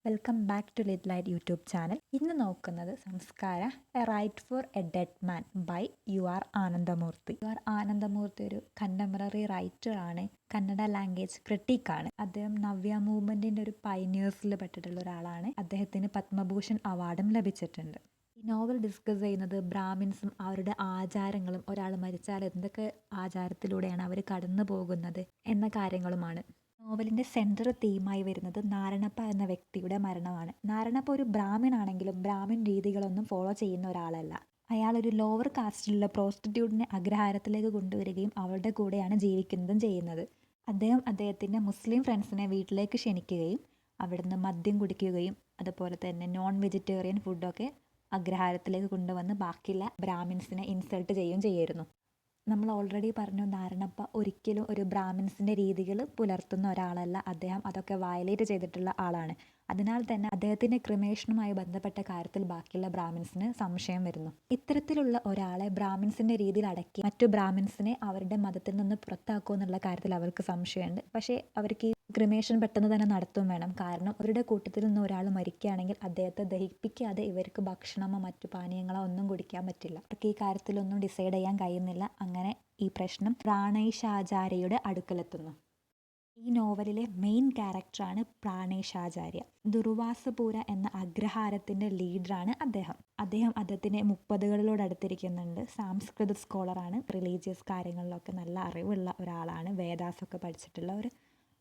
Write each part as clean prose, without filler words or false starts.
Welcome back to lit light YouTube channel. ഇന്ന് നോക്കുന്നത് Samskara a rite for a dead man by U R Ananthamurthy. Ananthamurthy ഒരു contemporary writer ആണ്, Kannada language ക്രിട്ടിക്കാണ്. അദ്ദേഹം നവ്യ മൂവ്മെന്റിന്റെ ഒരു പൈനിയേഴ്സിൽ പെട്ടിട്ടുള്ള ഒരാളാണ്. അദ്ദേഹത്തിന് പത്മഭൂഷൺ അവാർഡും ലഭിച്ചിട്ടുണ്ട്. ഈ നോവൽ ഡിസ്കസ് ചെയ്യുന്നത് ബ്രാഹ്മിൻസും അവരുടെ ആചാരങ്ങളും, ഒരാൾ മരിച്ചാൽ എന്തൊക്കെ ആചാരത്തിലൂടെയാണ് അവർ കടന്നു പോകുന്നത് എന്ന കാര്യങ്ങളുമാണ്. നോവലിൻ്റെ സെൻട്രൽ തീമായി വരുന്നത് നാരണപ്പ എന്ന വ്യക്തിയുടെ മരണമാണ്. നാരണപ്പ ഒരു ബ്രാഹ്മിണാണെങ്കിലും ബ്രാഹ്മിൻ രീതികളൊന്നും ഫോളോ ചെയ്യുന്ന ഒരാളല്ല. അയാൾ ഒരു ലോവർ കാസ്റ്റിലുള്ള പ്രോസ്റ്റിറ്റ്യൂട്ടിനെ അഗ്രഹാരത്തിലേക്ക് കൊണ്ടുവരികയും അവളുടെ കൂടെയാണ് ജീവിക്കുന്നതും ചെയ്യുന്നത്. അദ്ദേഹം അദ്ദേഹത്തിൻ്റെ മുസ്ലിം ഫ്രണ്ട്സിനെ വീട്ടിലേക്ക് ക്ഷണിക്കുകയും അവിടുന്ന് മദ്യം കുടിക്കുകയും അതുപോലെ തന്നെ നോൺ വെജിറ്റേറിയൻ ഫുഡൊക്കെ അഗ്രഹാരത്തിലേക്ക് കൊണ്ടുവന്ന് ബാക്കിയുള്ള ബ്രാഹ്മിൻസിനെ ഇൻസൾട്ട് ചെയ്യുകയും ചെയ്യായിരുന്നു. നമ്മൾ ഓൾറെഡി പറഞ്ഞു, നാരണപ്പ ഒരിക്കലും ഒരു ബ്രാഹ്മിൻസിൻ്റെ രീതികൾ പുലർത്തുന്ന ഒരാളല്ല. അദ്ദേഹം അതൊക്കെ വയലേറ്റ് ചെയ്തിട്ടുള്ള ആളാണ്. അതിനാൽ തന്നെ അദ്ദേഹത്തിൻ്റെ ക്രിമേഷനുമായി ബന്ധപ്പെട്ട കാര്യത്തിൽ ബാക്കിയുള്ള ബ്രാഹ്മിൻസിന് സംശയം വരുന്നു. ഇത്തരത്തിലുള്ള ഒരാളെ ബ്രാഹ്മിൻസിൻ്റെ രീതിയിൽ അടക്കി മറ്റു ബ്രാഹ്മിൻസിനെ അവരുടെ മതത്തിൽ നിന്ന് പുറത്താക്കുക എന്നുള്ള കാര്യത്തിൽ അവർക്ക് സംശയമുണ്ട്. പക്ഷേ അവർക്ക് ഈ ക്രിമേഷൻ പെട്ടെന്ന് തന്നെ നടത്തും വേണം. കാരണം അവരുടെ കൂട്ടത്തിൽ നിന്ന് ഒരാൾ മരിക്കുകയാണെങ്കിൽ അദ്ദേഹത്തെ ദഹിപ്പിക്കാതെ ഇവർക്ക് ഭക്ഷണമോ മറ്റു പാനീയങ്ങളോ ഒന്നും കുടിക്കാൻ പറ്റില്ല. അവർക്ക് ഈ കാര്യത്തിലൊന്നും ഡിസൈഡ് ചെയ്യാൻ കഴിയുന്നില്ല. അങ്ങനെ ഈ പ്രശ്നം പ്രാണേശാചാര്യയുടെ അടുക്കലെത്തുന്നു. ഈ നോവലിലെ മെയിൻ ക്യാരക്ടറാണ് പ്രാണേശാചാര്യ. ദുർവാസപൂര എന്ന അഗ്രഹാരത്തിൻ്റെ ലീഡറാണ് അദ്ദേഹം. അദ്ദേഹത്തിന് 30കളോട് അടുത്തിരിക്കുന്നുണ്ട്. സാംസ്കൃത സ്കോളറാണ്. റിലീജിയസ് കാര്യങ്ങളിലൊക്കെ നല്ല അറിവുള്ള ഒരാളാണ്. വേദാസൊക്കെ പഠിച്ചിട്ടുള്ള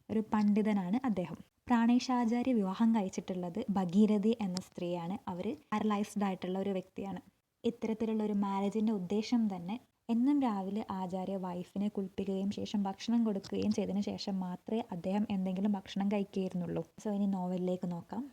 ഒരു പണ്ഡിതനാണ് അദ്ദേഹം. പ്രാണേശാചാര്യ വിവാഹം കഴിച്ചിട്ടുള്ളത് ഭഗീരഥി എന്ന സ്ത്രീയാണ്. അവർ പാരലൈസ്ഡ് ആയിട്ടുള്ള ഒരു വ്യക്തിയാണ്. ഇത്തരത്തിലുള്ള ഒരു മാരേജിൻ്റെ ഉദ്ദേശം തന്നെ എന്നും രാവിലെ ആചാര്യ വൈഫിനെ കുളിപ്പിക്കുകയും ശേഷം ഭക്ഷണം കൊടുക്കുകയും ചെയ്തതിനു ശേഷം മാത്രമേ അദ്ദേഹം എന്തെങ്കിലും ഭക്ഷണം കഴിക്കുകയായിരുന്നുള്ളൂ. സോ ഇനി നോവലിലേക്ക് നോക്കാം.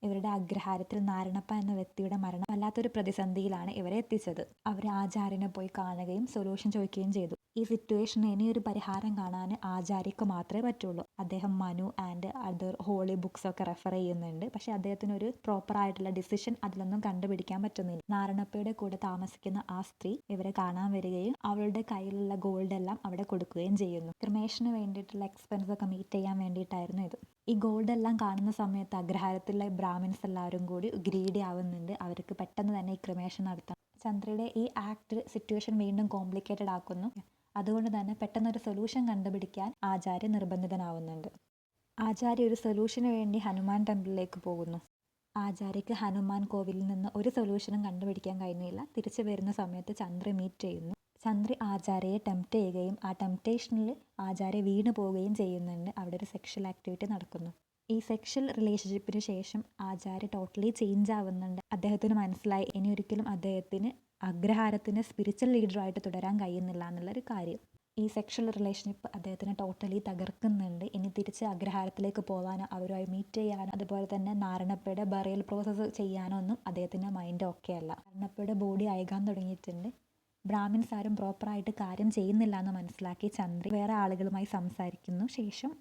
ഇവരുടെ അഗ്രഹാരത്തിൽ നാരണപ്പ എന്ന വ്യക്തിയുടെ മരണം വല്ലാത്തൊരു പ്രതിസന്ധിയിലാണ് ഇവരെ എത്തിച്ചത്. അവർ ആചാര്യനെ പോയി കാണുകയും സൊല്യൂഷൻ ചോദിക്കുകയും ചെയ്തു. ഈ സിറ്റുവേഷന് ഇനിയൊരു പരിഹാരം കാണാൻ ആചാര്യക്ക് മാത്രമേ പറ്റുള്ളൂ. അദ്ദേഹം Manu and other holy books ഒക്കെ റെഫർ ചെയ്യുന്നുണ്ട്. പക്ഷേ അദ്ദേഹത്തിന് ഒരു പ്രോപ്പർ ആയിട്ടുള്ള ഡിസിഷൻ അതിലൊന്നും കണ്ടുപിടിക്കാൻ പറ്റുന്നില്ല. നാരണപ്പയുടെ കൂടെ താമസിക്കുന്ന ആ സ്ത്രീ ഇവരെ കാണാൻ വരികയും അവളുടെ കയ്യിലുള്ള ഗോൾഡ് എല്ലാം അവിടെ കൊടുക്കുകയും ചെയ്യുന്നു. ക്രിമേഷന് വേണ്ടിയിട്ടുള്ള എക്സ്പെൻസ് ഒക്കെ മീറ്റ് ചെയ്യാൻ വേണ്ടിയിട്ടായിരുന്നു ഇത്. ഈ ഗോൾഡ് എല്ലാം കാണുന്ന സമയത്ത് അഗ്രഹാരത്തിലെ ബ്രാഹ്മിൻസ് എല്ലാവരും കൂടി ഗ്രീഡി ആവുന്നുണ്ട്. അവർക്ക് പെട്ടെന്ന് തന്നെ ഈ ക്രിമേഷൻ നടത്താം. ചന്ദ്രയുടെ ഈ ആക്ട് സിറ്റുവേഷൻ വീണ്ടും കോംപ്ലിക്കേറ്റഡ് ആക്കുന്നു. അതുകൊണ്ട് തന്നെ പെട്ടെന്നൊരു സൊല്യൂഷൻ കണ്ടുപിടിക്കാൻ ആചാര്യ നിർബന്ധിതനാവുന്നുണ്ട്. ആചാര്യ ഒരു സൊല്യൂഷന് വേണ്ടി ഹനുമാൻ ടെമ്പിളിലേക്ക് പോകുന്നു. ആചാര്യക്ക് ഹനുമാൻ കോവിലിൽ നിന്ന് ഒരു സൊല്യൂഷനും കണ്ടുപിടിക്കാൻ കഴിയുന്നില്ല. തിരിച്ചു വരുന്ന സമയത്ത് ചന്ദ്ര മീറ്റ് ചെയ്യുന്നു. ചന്ദ്ര ആചാര്യയെ ടെംപ്റ്റ് ചെയ്യുകയും ആ ടെംപ്റ്റേഷനിൽ ആചാര്യ വീണു പോവുകയും ചെയ്യുന്നുണ്ട്. അവിടെ ഒരു സെക്ഷൽ ആക്ടിവിറ്റി നടക്കുന്നു. ഈ സെക്ഷൽ റിലേഷൻഷിപ്പിന് ശേഷം ആചാര്യ ടോട്ടലി ചേഞ്ച് ആവുന്നുണ്ട്. അദ്ദേഹത്തിന് മനസ്സിലായി ഇനി ഒരിക്കലും അദ്ദേഹത്തിന് അഗ്രഹാരത്തിൻ്റെ സ്പിരിച്വൽ ലീഡറായിട്ട് തുടരാൻ കഴിയുന്നില്ല എന്നുള്ളൊരു കാര്യം. ഈ സെക്ഷൽ റിലേഷൻഷിപ്പ് അദ്ദേഹത്തിനെ ടോട്ടലി തകർക്കുന്നുണ്ട്. ഇനി തിരിച്ച് അഗ്രഹാരത്തിലേക്ക് പോകാനോ അവരുമായി മീറ്റ് ചെയ്യാനോ അതുപോലെ തന്നെ നാരണപ്പയുടെ ബറിയൽ പ്രോസസ്സ് ചെയ്യാനോ ഒന്നും അദ്ദേഹത്തിൻ്റെ മൈൻഡ് ഓക്കെ അല്ല. നാരണപ്പയുടെ ബോഡി അയകാൻ തുടങ്ങിയിട്ടുണ്ട്. ബ്രാഹ്മിൻസ് ആരും പ്രോപ്പറായിട്ട് കാര്യം ചെയ്യുന്നില്ല എന്ന് മനസ്സിലാക്കി ചന്ദ്ര വേറെ ആളുകളുമായി സംസാരിക്കുന്നു. ശേഷം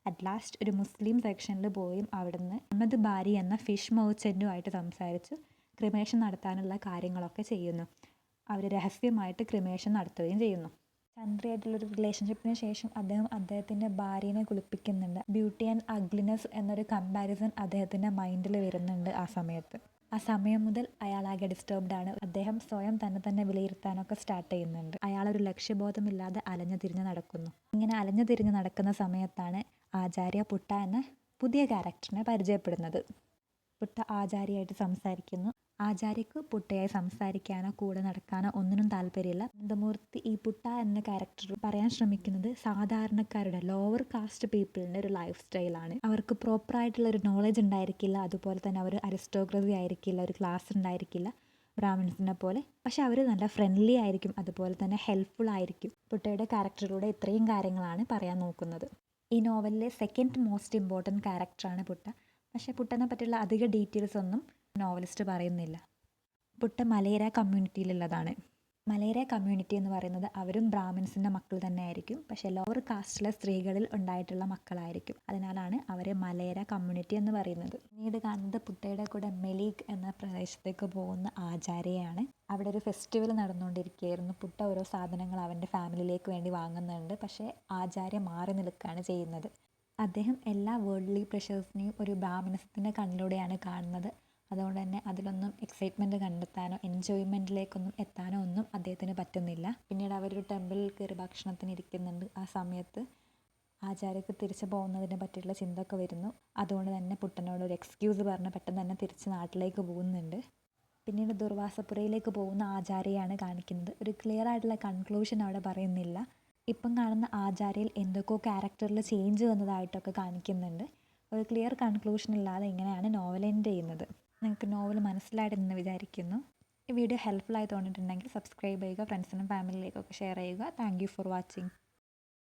അറ്റ് ലാസ്റ്റ് ഒരു മുസ്ലിം സെക്ഷനിൽ പോയി അവിടുന്ന് അഹമ്മദ് ബാരി എന്ന ഫിഷ് മെർച്ചൻറ്റുമായിട്ട് സംസാരിച്ച് ക്രിമേഷൻ നടത്താനുള്ള കാര്യങ്ങളൊക്കെ ചെയ്യുന്നു. അവർ രഹസ്യമായിട്ട് ക്രിമേഷൻ നടത്തുകയും ചെയ്യുന്നു. ചന്ദ്രയായിട്ടുള്ളൊരു റിലേഷൻഷിപ്പിന് ശേഷം അദ്ദേഹത്തിൻ്റെ ഭാര്യനെ കുളിപ്പിക്കുന്നുണ്ട്. ബ്യൂട്ടി ആൻഡ് അഗ്ലിനെസ് എന്നൊരു കമ്പാരിസൺ അദ്ദേഹത്തിൻ്റെ മൈൻഡിൽ വരുന്നുണ്ട്. ആ സമയം മുതൽ അയാളാകെ ഡിസ്റ്റർബ്ഡ് ആണ്. അദ്ദേഹം സ്വയം തന്നെ വിലയിരുത്താനൊക്കെ സ്റ്റാർട്ട് ചെയ്യുന്നുണ്ട്. അയാളൊരു ലക്ഷ്യബോധമില്ലാതെ അലഞ്ഞു തിരിഞ്ഞ് നടക്കുന്നു. ഇങ്ങനെ അലഞ്ഞു തിരിഞ്ഞ് നടക്കുന്ന സമയത്താണ് ആചാര്യ പുട്ട എന്ന പുതിയ ക്യാരക്ടറിനെ പരിചയപ്പെടുന്നത്. പുട്ട ആചാര്യയായിട്ട് സംസാരിക്കുന്നു. ആചാര്യക്ക് പുട്ടയായി സംസാരിക്കാനോ കൂടെ നടക്കാനോ ഒന്നിനും താല്പര്യമില്ല. ആനന്ദമൂർത്തി ഈ പുട്ട എന്ന ക്യാരക്ടർ പറയാൻ ശ്രമിക്കുന്നത് സാധാരണക്കാരുടെ ലോവർ കാസ്റ്റ് പീപ്പിളിൻ്റെ ഒരു ലൈഫ് സ്റ്റൈലാണ്. അവർക്ക് പ്രോപ്പറായിട്ടുള്ള ഒരു നോളജ് ഉണ്ടായിരിക്കില്ല. അതുപോലെ തന്നെ അവർ അരിസ്റ്റോക്രസി ആയിരിക്കില്ല, ഒരു ക്ലാസ് ഉണ്ടായിരിക്കില്ല ബ്രാഹ്മിൻസിനെ പോലെ. പക്ഷെ അവർ നല്ല ഫ്രണ്ട്ലി ആയിരിക്കും, അതുപോലെ തന്നെ ഹെൽപ്ഫുൾ ആയിരിക്കും. പുട്ടയുടെ ക്യാരക്ടറിലൂടെ ഇത്രയും കാര്യങ്ങളാണ് പറയാൻ നോക്കുന്നത്. ഈ നോവലിലെ സെക്കൻഡ് മോസ്റ്റ് ഇമ്പോർട്ടൻറ്റ് ക്യാരക്ടറാണ് പുട്ട. പക്ഷേ പുട്ടനെ പറ്റിയുള്ള അധിക ഡീറ്റെയിൽസ് ഒന്നും നോവലിസ്റ്റ് പറയുന്നില്ല. പുട്ട മലയര കമ്മ്യൂണിറ്റിയിലുള്ളതാണ്. മലയര കമ്മ്യൂണിറ്റി എന്ന് പറയുന്നത് അവരും ബ്രാഹ്മിൻസിൻ്റെ മക്കൾ തന്നെ ആയിരിക്കും. പക്ഷേ ലോവർ കാസ്റ്റിലെ സ്ത്രീകളിൽ ഉണ്ടായിട്ടുള്ള മക്കളായിരിക്കും. അതിനാലാണ് അവരെ മലയര കമ്മ്യൂണിറ്റി എന്ന് പറയുന്നത്. പിന്നീട് കാണുന്നത് പുട്ടയുടെ കൂടെ മെലീഗ് എന്ന പ്രദേശത്തേക്ക് പോകുന്ന ആചാര്യയാണ്. അവിടെ ഒരു ഫെസ്റ്റിവൽ നടന്നുകൊണ്ടിരിക്കുകയായിരുന്നു. പുട്ട ഓരോ സാധനങ്ങൾ അവൻ്റെ ഫാമിലിയിലേക്ക് വേണ്ടി വാങ്ങുന്നുണ്ട്. പക്ഷേ ആചാര്യ മാറി നിൽക്കുകയാണ് ചെയ്യുന്നത്. അദ്ദേഹം എല്ലാ വേൾഡ്ലി പ്രഷേഴ്സിനെയും ഒരു ബ്രാഹ്മണസത്തിൻ്റെ കണ്ണിലൂടെയാണ് കാണുന്നത്. അതുകൊണ്ട് തന്നെ അതിലൊന്നും എക്സൈറ്റ്മെൻറ്റ് കണ്ടെത്താനോ എൻജോയ്മെൻറ്റിലേക്കൊന്നും എത്താനോ ഒന്നും അദ്ദേഹത്തിന് പറ്റുന്നില്ല. പിന്നീട് അവരൊരു ടെമ്പിളിൽ കയറി ഭക്ഷണത്തിന് ഇരിക്കുന്നുണ്ട്. ആ സമയത്ത് ആചാര്യക്ക് തിരിച്ചു പോകുന്നതിനെ പറ്റിയുള്ള ചിന്ത ഒക്കെ വരുന്നു. അതുകൊണ്ട് തന്നെ പുട്ടനോട് ഒരു എക്സ്ക്യൂസ് പറഞ്ഞ് പെട്ടെന്ന് തന്നെ തിരിച്ച് നാട്ടിലേക്ക് പോകുന്നുണ്ട്. പിന്നീട് ദുർവാസപുരയിലേക്ക് പോകുന്ന ആചാര്യയാണ് കാണിക്കുന്നത്. ഒരു ക്ലിയർ ആയിട്ടുള്ള കൺക്ലൂഷൻ അവിടെ പറയുന്നില്ല. ഇപ്പം കാണുന്ന ആചാര്യയിൽ എന്തൊക്കെയോ ക്യാരക്ടറിൽ ചേഞ്ച് വന്നതായിട്ടൊക്കെ കാണിക്കുന്നുണ്ട്. ഒരു ക്ലിയർ കൺക്ലൂഷൻ ഇല്ലാതെ ഇങ്ങനെയാണ് നോവൽ എൻഡ് ചെയ്യുന്നത്. നിങ്ങൾക്ക് നോവൽ മനസ്സിലായിട്ടുണ്ടെന്ന് വിചാരിക്കുന്നു. ഈ വീഡിയോ ഹെൽപ്ഫുൾ ആയി തോന്നിയിട്ടുണ്ടെങ്കിൽ സബ്സ്ക്രൈബ് ചെയ്യുക, ഫ്രണ്ട്സിനും ഫാമിലിയിലേക്കൊക്കെ ഷെയർ ചെയ്യുക. Thank you for watching.